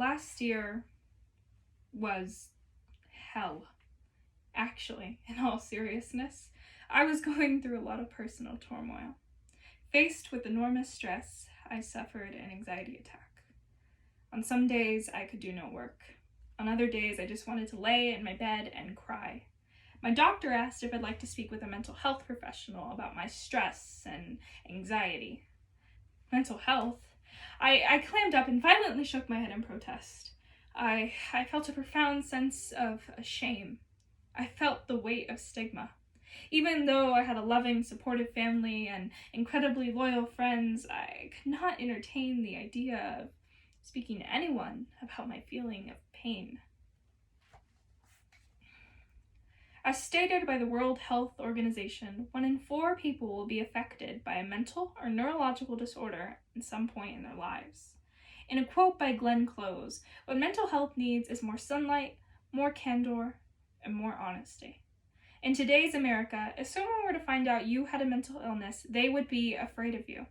Last year was hell, actually, in all seriousness. I was going through a lot of personal turmoil. Faced with enormous stress, I suffered an anxiety attack. On some days, I could do no work. On other days, I just wanted to lay in my bed and cry. My doctor asked if I'd like to speak with a mental health professional about my stress and anxiety. Mental health? I clammed up and violently shook my head in protest. I felt a profound sense of shame. I felt the weight of stigma. Even though I had a loving, supportive family and incredibly loyal friends, I could not entertain the idea of speaking to anyone about my feeling of pain. As stated by the World Health Organization, 1 in 4 people will be affected by a mental or neurological disorder at some point in their lives. In a quote by Glenn Close, what mental health needs is more sunlight, more candor, and more honesty. In today's America, if someone were to find out you had a mental illness, they would be afraid of you.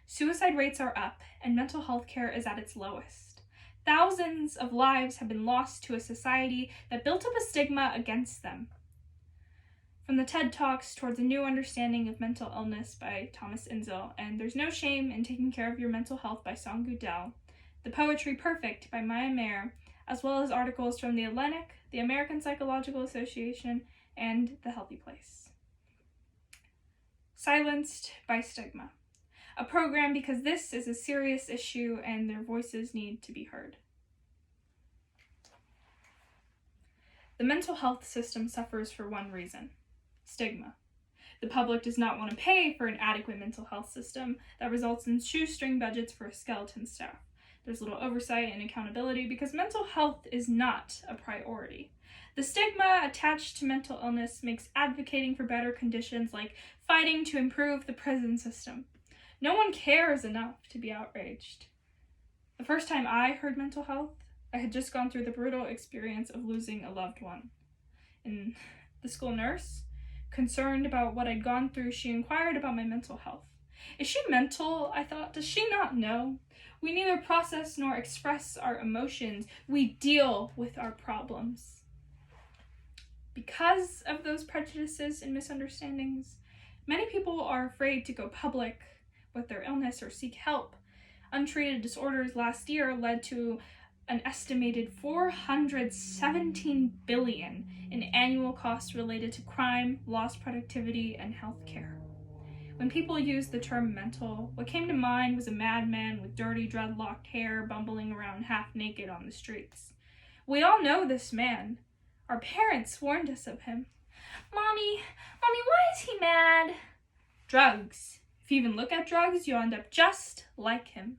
Suicide rates are up, and mental health care is at its lowest. Thousands of lives have been lost to a society that built up a stigma against them. From the TED Talks Towards a New Understanding of Mental Illness by Thomas Inzel, and There's No Shame in Taking Care of Your Mental Health by Song Goodell, The Poetry Perfect by Maya Mayer, as well as articles from The Atlantic, the American Psychological Association, and The Healthy Place. Silenced by Stigma, a program because this is a serious issue and their voices need to be heard. The mental health system suffers for one reason: stigma. The public does not want to pay for an adequate mental health system that results in shoestring budgets for a skeleton staff. There's little oversight and accountability because mental health is not a priority. The stigma attached to mental illness makes advocating for better conditions like fighting to improve the prison system. No one cares enough to be outraged. The first time I heard mental health, I had just gone through the brutal experience of losing a loved one. And the school nurse, concerned about what I'd gone through, she inquired about my mental health. Is she mental? I thought. Does she not know? We neither process nor express our emotions. We deal with our problems. Because of those prejudices and misunderstandings, many people are afraid to go public with their illness or seek help. Untreated disorders last year led to an estimated $417 billion in annual costs related to crime, lost productivity, and healthcare. When people used the term mental, what came to mind was a madman with dirty dreadlocked hair bumbling around half naked on the streets. We all know this man. Our parents warned us of him. Mommy, why is he mad? Drugs. If you even look at drugs, you'll end up just like him.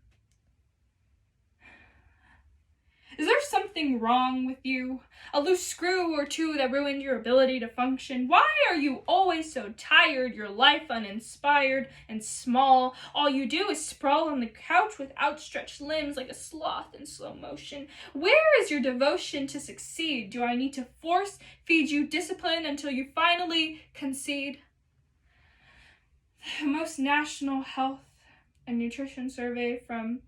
Is there something wrong with you? A loose screw or two that ruined your ability to function? Why are you always so tired, your life uninspired and small? All you do is sprawl on the couch with outstretched limbs like a sloth in slow motion. Where is your devotion to succeed? Do I need to force feed you discipline until you finally concede? The most national health and nutrition survey from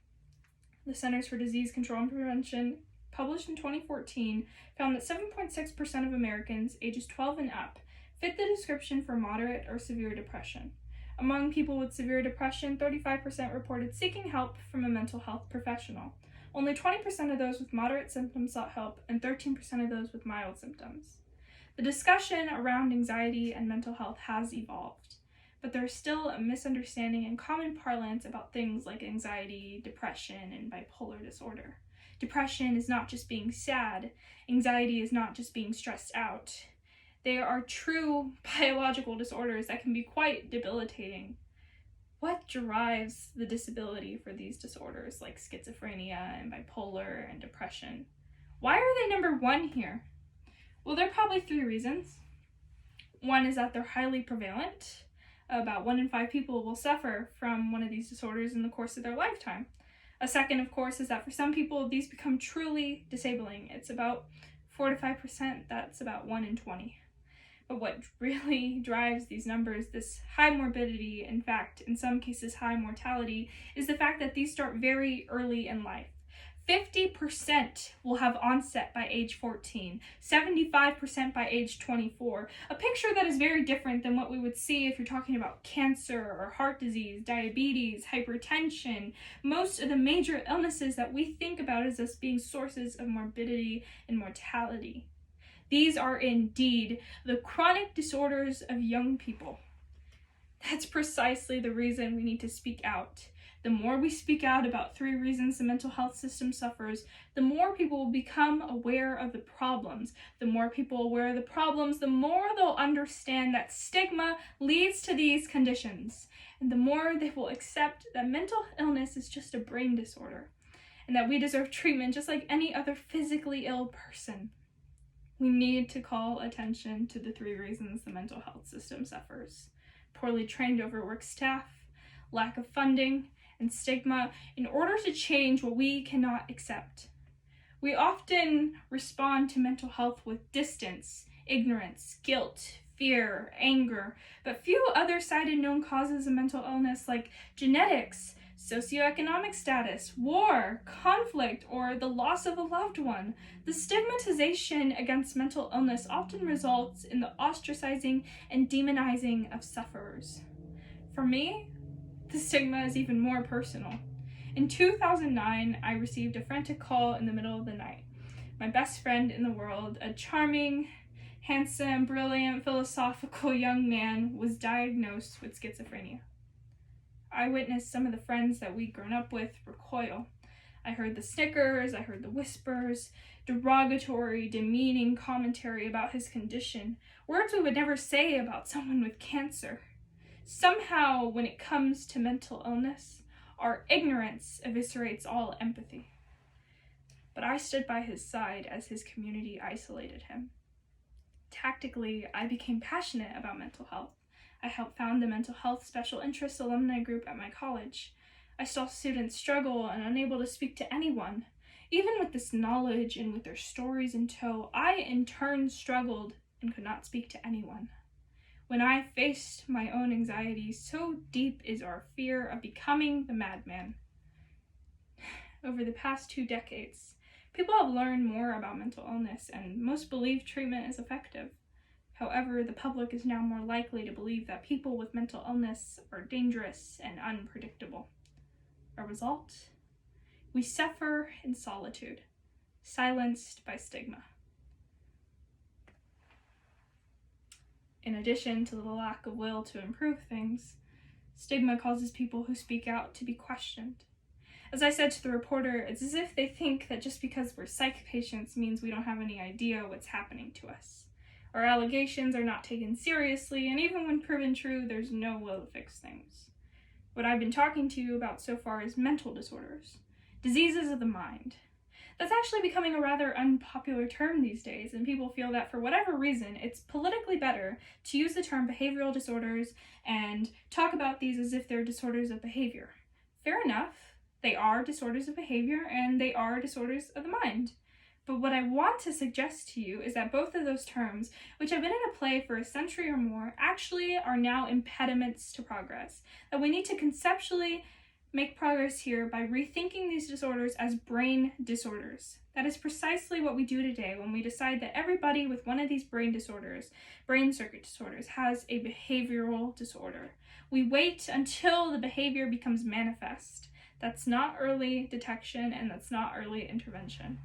the Centers for Disease Control and Prevention, published in 2014, found that 7.6% of Americans ages 12 and up fit the description for moderate or severe depression. Among people with severe depression, 35% reported seeking help from a mental health professional. Only 20% of those with moderate symptoms sought help, and 13% of those with mild symptoms. The discussion around anxiety and mental health has evolved, but there is still a misunderstanding and common parlance about things like anxiety, depression, and bipolar disorder. Depression is not just being sad. Anxiety is not just being stressed out. They are true biological disorders that can be quite debilitating. What drives the disability for these disorders like schizophrenia and bipolar and depression? Why are they number 1 here? Well, there are probably 3 reasons. One is that they're highly prevalent. About 1 in 5 people will suffer from one of these disorders in the course of their lifetime. A second, of course, is that for some people, these become truly disabling. It's about 4 to 5%, that's about 1 in 20. But what really drives these numbers, this high morbidity, in fact, in some cases high mortality, is the fact that these start very early in life. 50% will have onset by age 14, 75% by age 24. A picture that is very different than what we would see if you're talking about cancer or heart disease, diabetes, hypertension, most of the major illnesses that we think about as us being sources of morbidity and mortality. These are indeed the chronic disorders of young people. That's precisely the reason we need to speak out. The more we speak out about 3 reasons the mental health system suffers, the more people will become aware of the problems. The more people aware of the problems, the more they'll understand that stigma leads to these conditions. And the more they will accept that mental illness is just a brain disorder, and that we deserve treatment just like any other physically ill person. We need to call attention to the 3 reasons the mental health system suffers: poorly trained, overworked staff, lack of funding, and stigma, in order to change what we cannot accept. We often respond to mental health with distance, ignorance, guilt, fear, anger, but few other cited known causes of mental illness like genetics, socioeconomic status, war, conflict, or the loss of a loved one. The stigmatization against mental illness often results in the ostracizing and demonizing of sufferers. For me, the stigma is even more personal. In 2009, I received a frantic call in the middle of the night. My best friend in the world, a charming, handsome, brilliant, philosophical young man, was diagnosed with schizophrenia. I witnessed some of the friends that we'd grown up with recoil. I heard the snickers, I heard the whispers, derogatory, demeaning commentary about his condition, words we would never say about someone with cancer. Somehow, when it comes to mental illness, our ignorance eviscerates all empathy. But I stood by his side as his community isolated him. Tactically, I became passionate about mental health. I helped found the Mental Health Special Interest Alumni Group at my college. I saw students struggle and unable to speak to anyone. Even with this knowledge and with their stories in tow, I in turn struggled and could not speak to anyone. When I faced my own anxiety, so deep is our fear of becoming the madman. Over the past 2 decades, people have learned more about mental illness, and most believe treatment is effective. However, the public is now more likely to believe that people with mental illness are dangerous and unpredictable. A result? We suffer in solitude, silenced by stigma. In addition to the lack of will to improve things, stigma causes people who speak out to be questioned. As I said to the reporter, it's as if they think that just because we're psych patients means we don't have any idea what's happening to us. Our allegations are not taken seriously, and even when proven true, there's no will to fix things. What I've been talking to you about so far is mental disorders, diseases of the mind. That's actually becoming a rather unpopular term these days, and people feel that for whatever reason, it's politically better to use the term behavioral disorders and talk about these as if they're disorders of behavior. Fair enough, they are disorders of behavior and they are disorders of the mind. But what I want to suggest to you is that both of those terms, which have been in a play for a century or more, actually are now impediments to progress. That we need to conceptually make progress here by rethinking these disorders as brain disorders. That is precisely what we do today when we decide that everybody with one of these brain disorders, brain circuit disorders, has a behavioral disorder. We wait until the behavior becomes manifest. That's not early detection, and that's not early intervention.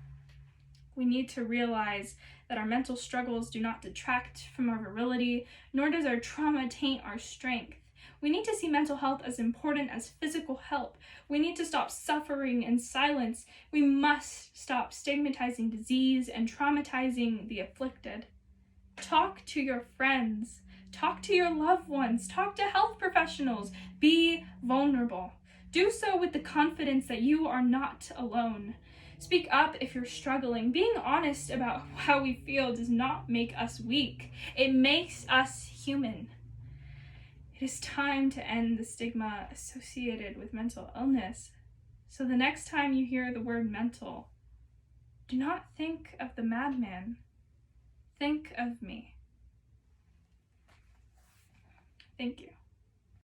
We need to realize that our mental struggles do not detract from our virility, nor does our trauma taint our strength. We need to see mental health as important as physical help. We need to stop suffering in silence. We must stop stigmatizing disease and traumatizing the afflicted. Talk to your friends. Talk to your loved ones. Talk to health professionals. Be vulnerable. Do so with the confidence that you are not alone. Speak up if you're struggling. Being honest about how we feel does not make us weak. It makes us human. It is time to end the stigma associated with mental illness. So the next time you hear the word mental, do not think of the madman. Think of me. Thank you.